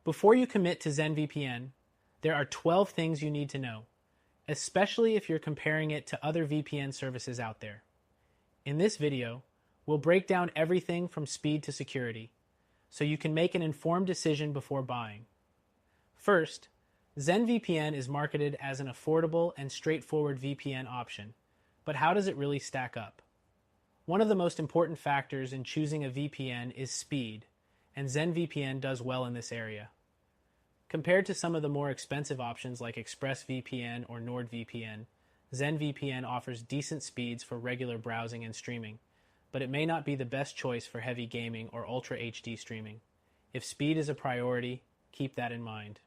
Before you commit to ZenVPN, there are 12 things you need to know, especially if you're comparing it to other VPN services out there. In this video, we'll break down everything from speed to security, so you can make an informed decision before buying. First, ZenVPN is marketed as an affordable and straightforward VPN option, but how does it really stack up? One of the most important factors in choosing a VPN is speed, and ZenVPN does well in this area. Compared to some of the more expensive options like ExpressVPN or NordVPN, ZenVPN offers decent speeds for regular browsing and streaming, but it may not be the best choice for heavy gaming or Ultra HD streaming. If speed is a priority, keep that in mind.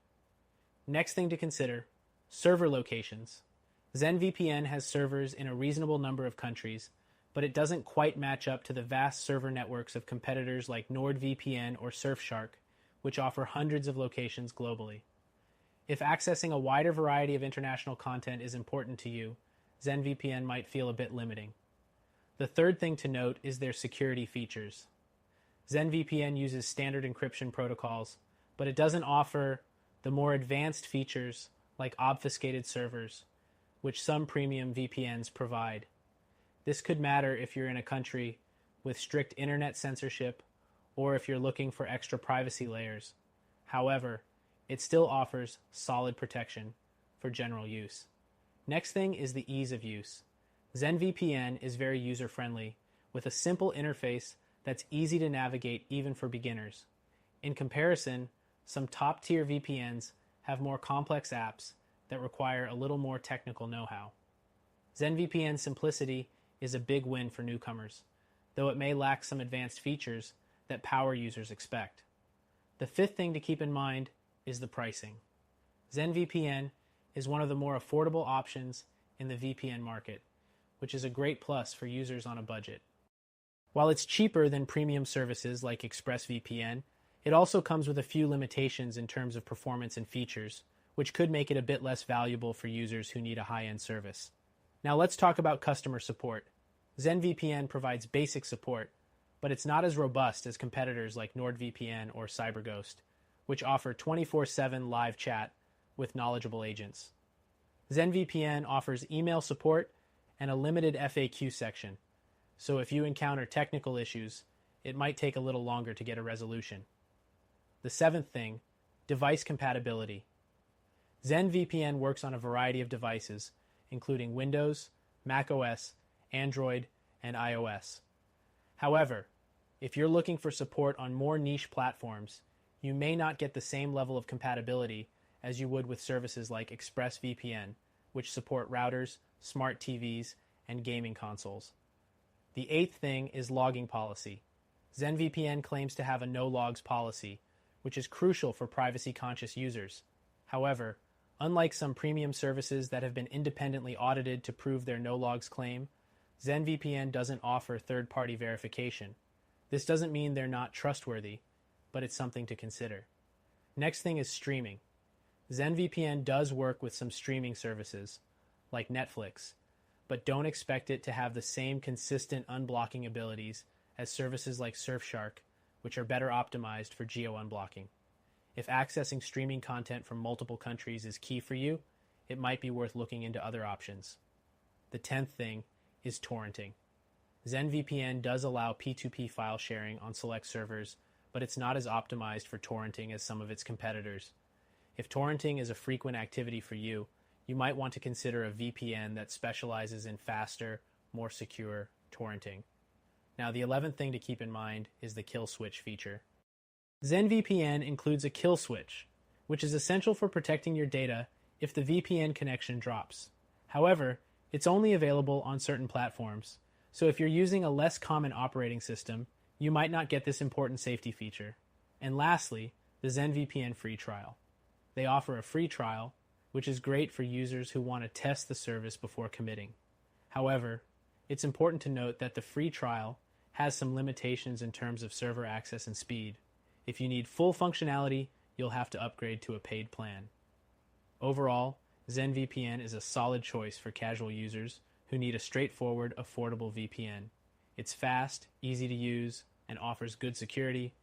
Next thing to consider, server locations. ZenVPN has servers in a reasonable number of countries, but it doesn't quite match up to the vast server networks of competitors like NordVPN or Surfshark, which offer hundreds of locations globally. If accessing a wider variety of international content is important to you, ZenVPN might feel a bit limiting. The third thing to note is their security features. ZenVPN uses standard encryption protocols, but it doesn't offer the more advanced features like obfuscated servers, which some premium VPNs provide. This could matter if you're in a country with strict internet censorship or if you're looking for extra privacy layers. However, it still offers solid protection for general use. Next thing is the ease of use. ZenVPN is very user-friendly, with a simple interface that's easy to navigate even for beginners. In comparison, some top-tier VPNs have more complex apps that require a little more technical know-how. ZenVPN's simplicity is a big win for newcomers, though it may lack some advanced features that power users expect. The fifth thing to keep in mind is the pricing. ZenVPN is one of the more affordable options in the VPN market, which is a great plus for users on a budget. While it's cheaper than premium services like ExpressVPN, it also comes with a few limitations in terms of performance and features, which could make it a bit less valuable for users who need a high-end service. Now let's talk about customer support. ZenVPN provides basic support, but it's not as robust as competitors like NordVPN or CyberGhost, which offer 24/7 live chat with knowledgeable agents. ZenVPN offers email support and a limited FAQ section, so if you encounter technical issues, it might take a little longer to get a resolution. The seventh thing, device compatibility. ZenVPN works on a variety of devices, including Windows, macOS, Android, and iOS. However, if you're looking for support on more niche platforms, you may not get the same level of compatibility as you would with services like ExpressVPN, which support routers, smart TVs, and gaming consoles. The eighth thing is logging policy. ZenVPN claims to have a no-logs policy, which is crucial for privacy-conscious users. However, unlike some premium services that have been independently audited to prove their no-logs claim, ZenVPN doesn't offer third-party verification. This doesn't mean they're not trustworthy, but it's something to consider. Next thing is streaming. ZenVPN does work with some streaming services, like Netflix, but don't expect it to have the same consistent unblocking abilities as services like Surfshark, which are better optimized for geo-unblocking. If accessing streaming content from multiple countries is key for you, it might be worth looking into other options. The 10th thing is torrenting. ZenVPN does allow P2P file sharing on select servers, but it's not as optimized for torrenting as some of its competitors. If torrenting is a frequent activity for you, you might want to consider a VPN that specializes in faster, more secure torrenting. Now, the 11th thing to keep in mind is the kill switch feature. ZenVPN includes a kill switch, which is essential for protecting your data if the VPN connection drops. However, it's only available on certain platforms, so if you're using a less common operating system, you might not get this important safety feature. And lastly, the ZenVPN free trial. They offer a free trial, which is great for users who want to test the service before committing. However, it's important to note that the free trial has some limitations in terms of server access and speed. If you need full functionality, you'll have to upgrade to a paid plan. Overall, ZenVPN is a solid choice for casual users who need a straightforward, affordable VPN. It's fast, easy to use, and offers good security,